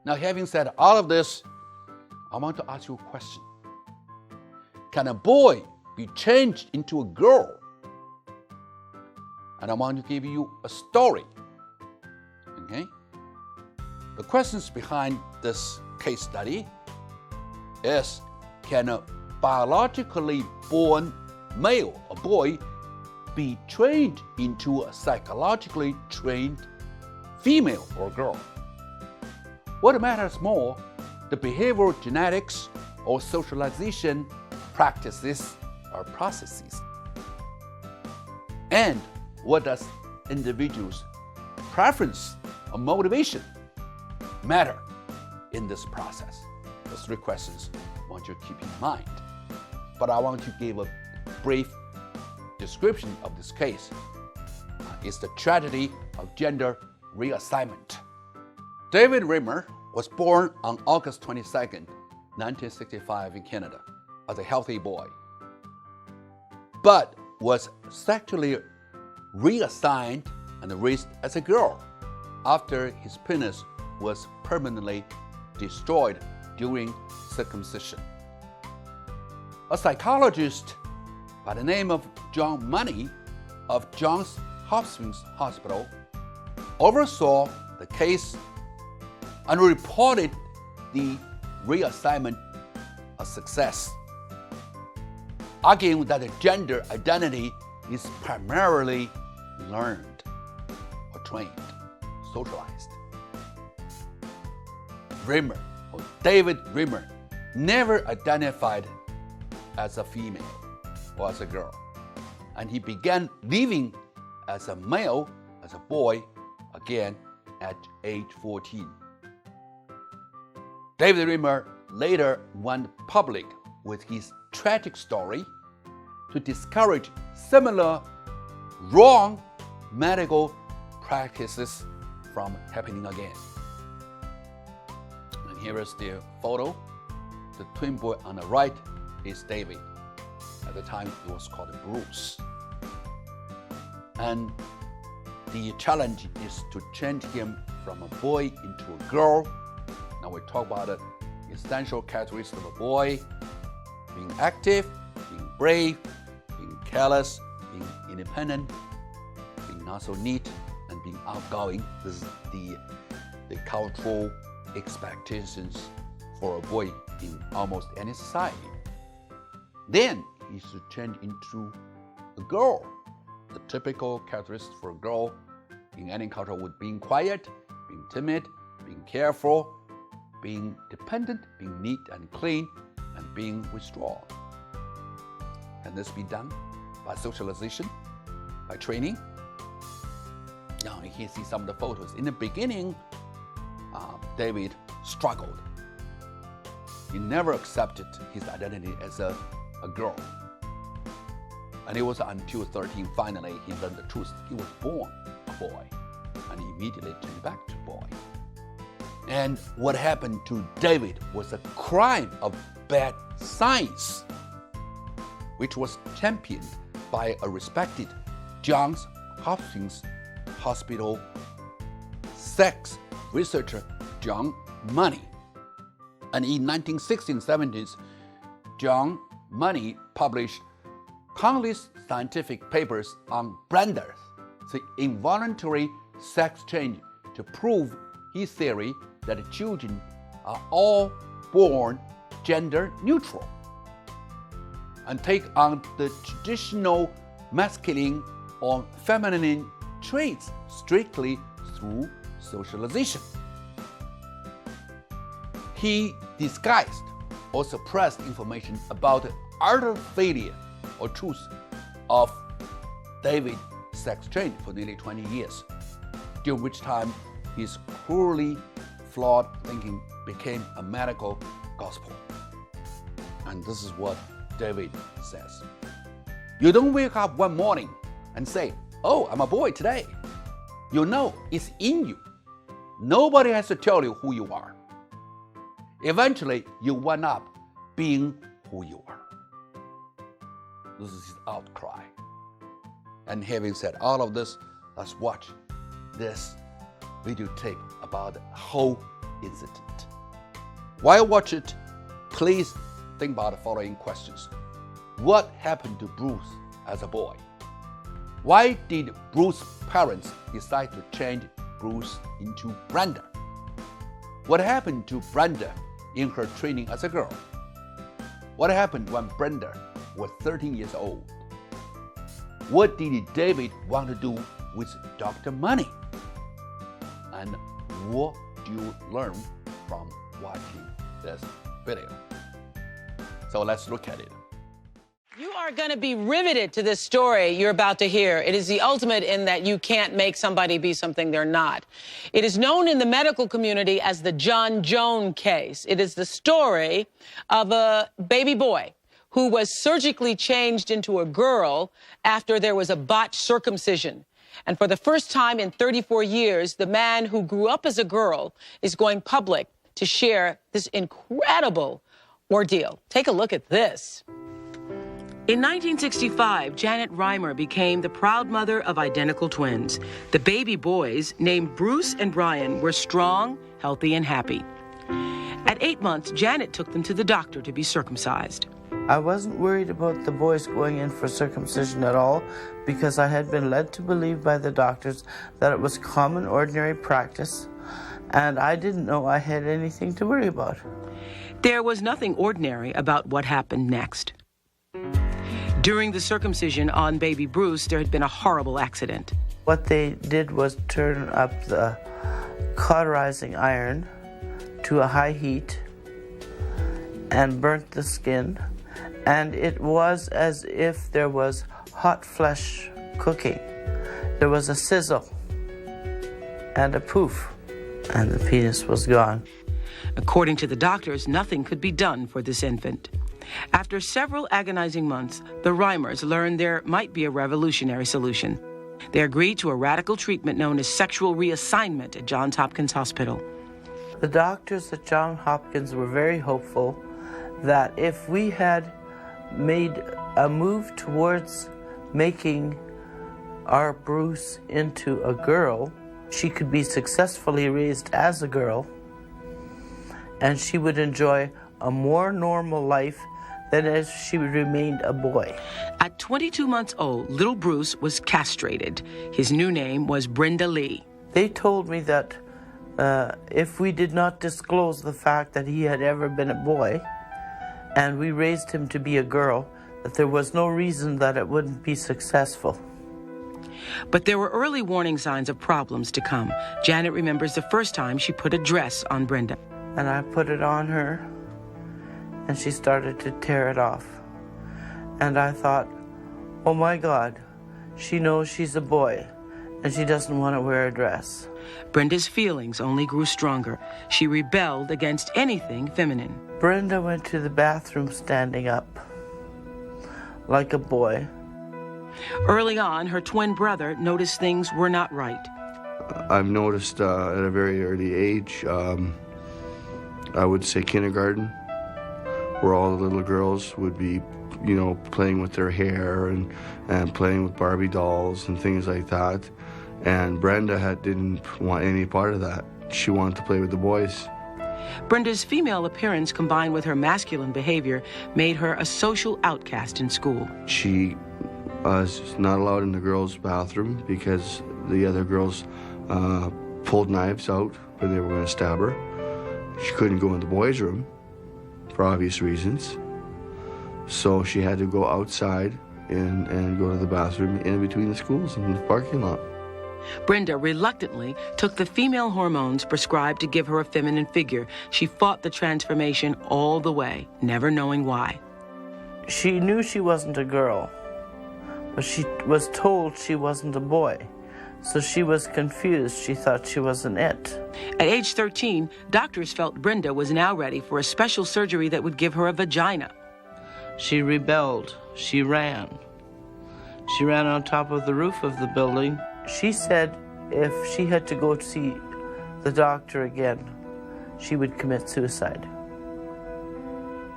Now, having said all of this, I want to ask you a question. Can a boy be changed into a girl? And I want to give you a story. Okay? The questions behind this case study is, can a biologically born male, a boy, be trained into a psychologically trained female or girl? What matters more, the behavioral genetics or socialization practices or processes? And what does individuals' preference or motivation matter in this process? The three questions I want you to keep in mind. But I want to give a brief description of this case. It's the tragedy of gender reassignment. David Reimer was born on August 22nd, 1965 in Canada as a healthy boy, but was sexually reassigned and raised as a girl after his penis was permanently destroyed during circumcision. A psychologist by the name of John Money of Johns Hopkins Hospital oversaw the case and reported the reassignment a success, arguing that the gender identity is primarily learned or trained, socialized. Reimer, or David Reimer, never identified as a female or as a girl, and he began living as a male, as a boy, again at age 14. David Reimer later went public with his tragic story to discourage similar wrong medical practices from happening again. And here is the photo. The twin boy on the right is David. At the time, it was called Bruce. And the challenge is to change him from a boy into a girl. Now we talk about the essential characteristics of a boy: being active, being brave, being careless, being independent, being not so neat, and being outgoing. This is the cultural expectations for a boy in almost any society. Then he should change into a girl. The typical characteristics for a girl in any culture would be being quiet, being timid, being careful, being dependent, being neat and clean, and being withdrawn. Can this be done by socialization, by training? Now you can see some of the photos. In the beginning, David struggled. He never accepted his identity as a girl. And it was until 13, finally, he learned the truth. He was born a boy, and he immediately turned back to boy. And what happened to David was a crime of bad science, which was championed by a respected Johns Hopkins Hospital sex researcher, John Money. And in 1960s and 70s, John Money published countless scientific papers on blenders, the involuntary sex change, to prove his theory that children are all born gender neutral and take on the traditional masculine or feminine traits strictly through socialization. He disguised or suppressed information about the utter failure or truth of David's sex change for nearly 20 years, during which time his cruelly flawed thinking became a medical gospel. And this is what David says. You don't wake up one morning and say, "Oh, I'm a boy today." You know it's in you. Nobody has to tell you who you are. Eventually, you wind up being who you are. This is his outcry. And having said all of this, let's watch this videotape about how incident. While watching it, please think about the following questions. What happened to Bruce as a boy? Why did Bruce's parents decide to change Bruce into Brenda? What happened to Brenda in her training as a girl? What happened when Brenda was 13 years old? What did David want to do with Dr. Money? And what do you learn from watching this video? So let's look at it. You are going to be riveted to this story you're about to hear. It is the ultimate in that you can't make somebody be something they're not. It is known in the medical community as the John Jones case. It is the story of a baby boy who was surgically changed into a girl after there was a botched circumcision. And for the first time in 34 years, the man who grew up as a girl is going public to share this incredible ordeal. Take a look at this. In 1965, Janet Reimer became the proud mother of identical twins. The baby boys, named Bruce and Brian, were strong, healthy, and happy. At 8 months, Janet took them to the doctor to be circumcised. I wasn't worried about the boys going in for circumcision at all because I had been led to believe by the doctors that it was common, ordinary practice, and I didn't know I had anything to worry about. There was nothing ordinary about what happened next. During the circumcision on baby Bruce, there had been a horrible accident. What they did was turn up the cauterizing iron to a high heat and burnt the skin, and it was as if there was hot flesh cooking. There was a sizzle and a poof, and the penis was gone. According to the doctors, nothing could be done for this infant. After several agonizing months, the Reimers learned there might be a revolutionary solution. They agreed to a radical treatment known as sexual reassignment at Johns Hopkins Hospital. The doctors at Johns Hopkins were very hopeful that if we had made a move towards making our Bruce into a girl, she could be successfully raised as a girl, and she would enjoy a more normal life than if she remained a boy. At 22 months old, little Bruce was castrated. His new name was Brenda Lee. They told me that if we did not disclose the fact that he had ever been a boy, and we raised him to be a girl, that there was no reason that it wouldn't be successful. But there were early warning signs of problems to come. Janet remembers the first time she put a dress on Brenda. And I put it on her, and she started to tear it off. And I thought, oh my God, she knows she's a boy, and she doesn't want to wear a dress. Brenda's feelings only grew stronger. She rebelled against anything feminine. Brenda went to the bathroom standing up, like a boy. Early on, her twin brother noticed things were not right. I've noticed at a very early age, I would say kindergarten, where all the little girls would be, playing with their hair and playing with Barbie dolls and things like that. And Brenda didn't want any part of that. She wanted to play with the boys. Brenda's female appearance combined with her masculine behavior made her a social outcast in school. She was not allowed in the girls' bathroom because the other girls pulled knives out when they were going to stab her. She couldn't go in the boys' room for obvious reasons. So she had to go outside and go to the bathroom in between the schools in the parking lot. Brenda reluctantly took the female hormones prescribed to give her a feminine figure. She fought the transformation all the way, never knowing why. She knew she wasn't a girl, but she was told she wasn't a boy. So she was confused. She thought she wasn't it. At age 13, doctors felt Brenda was now ready for a special surgery that would give her a vagina. She rebelled. She ran. She ran on top of the roof of the building. She said if she had to go to see the doctor again, she would commit suicide.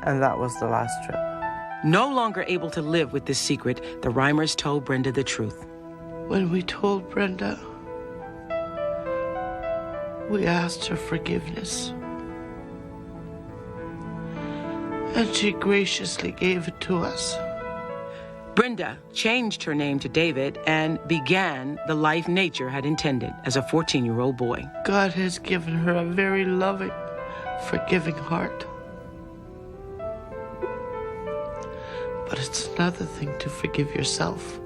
And that was the last trip. No longer able to live with this secret, the Reimers told Brenda the truth. When we told Brenda, We asked her forgiveness, and she graciously gave it to us. Brenda changed her name to David and began the life nature had intended as a 14-year-old boy. God has given her a very loving, forgiving heart. But it's another thing to forgive yourself.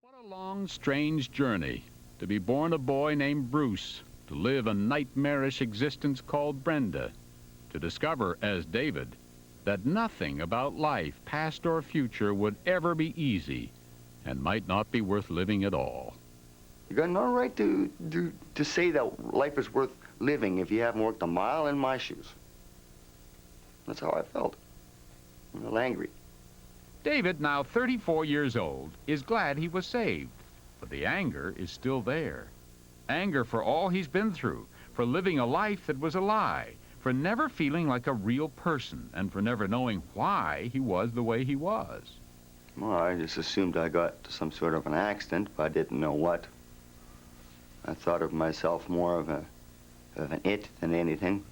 What a long, strange journey, to be born a boy named Bruce, to live a nightmarish existence called Brenda, to discover, as David, that nothing about life, past or future, would ever be easy and might not be worth living at all. You got no right to say that life is worth living if you haven't worked a mile in my shoes. That's how I felt. I'm a little angry. David, now 34 years old, is glad he was saved, but the anger is still there. Anger for all he's been through, for living a life that was a lie, for never feeling like a real person, and for never knowing why he was the way he was. Well, I just assumed I got some sort of an accident, but I didn't know what. I thought of myself more of an it than anything.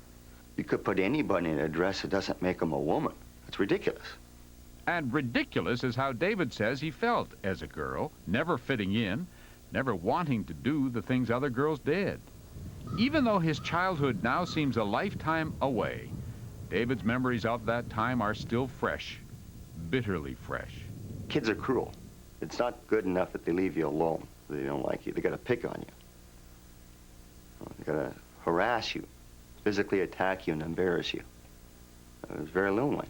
You could put anybody in a dress, it doesn't make them a woman. It's ridiculous. And ridiculous is how David says he felt as a girl, never fitting in, never wanting to do the things other girls did. Even though his childhood now seems a lifetime away, David's memories of that time are still fresh, bitterly fresh. Kids are cruel. It's not good enough that they leave you alone. They don't like you. They gotta pick on you. They gotta harass you, physically attack you and embarrass you. It was very lonely.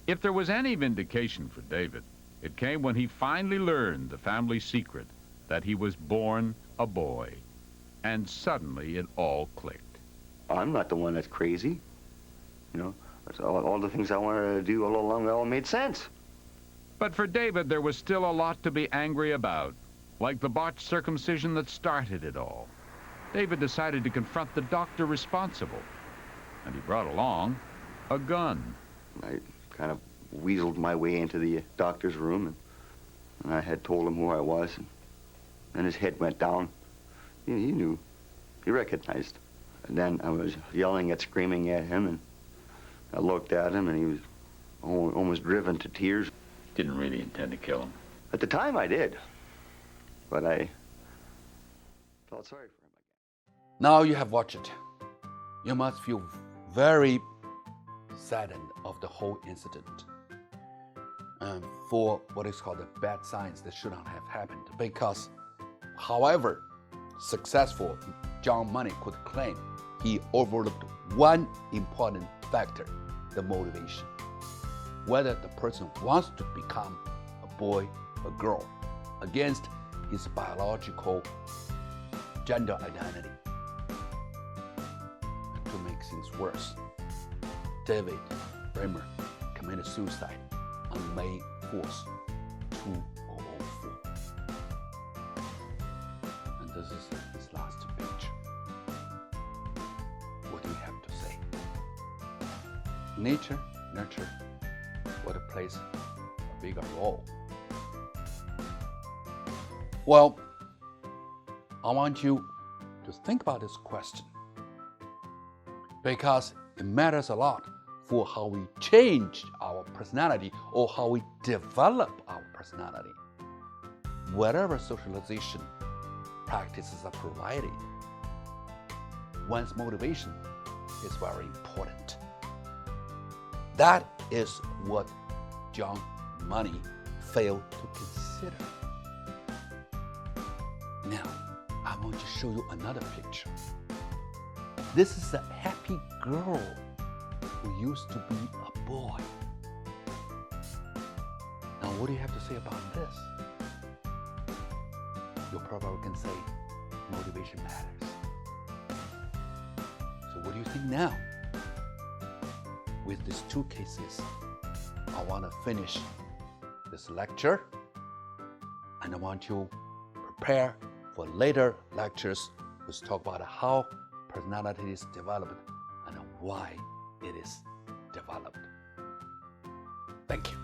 If there was any vindication for David, it came when he finally learned the family secret, that he was born a boy. And suddenly it all clicked. I'm not the one that's crazy. You know, all the things I wanted to do all along, they all made sense. But for David, there was still a lot to be angry about, like the botched circumcision that started it all. David decided to confront the doctor responsible, and he brought along a gun. I kind of weaseled my way into the doctor's room, and I had told him who I was, and his head went down. He knew. He recognized. And then I was yelling and screaming at him, and I looked at him, and he was almost driven to tears. Didn't really intend to kill him. At the time, I did. But I felt sorry for him again. Now you have watched it. You must feel very saddened of the whole incident. For what is called the bad signs that should not have happened. Because, however successful John Money could claim, he overlooked one important factor, the motivation. Whether the person wants to become a boy or girl against his biological gender identity. To make things worse, David Reimer committed suicide on May 4th, 2004. And this is his last picture. What do you have to say? Nature, nurture, what plays a bigger role? Well, I want you to think about this question, because it matters a lot for how we change our personality or how we develop our personality. Whatever socialization practices are provided, one's motivation is very important. That is what John Money failed to consider. Now, I want to show you another picture. This is a happy girl who used to be a boy. Now, what do you have to say about this? You probably can say motivation matters. So what do you think now? With these two cases, I want to finish this lecture, and I want you to prepare for later lectures which talk about how personality is developed and why it is developed. Thank you.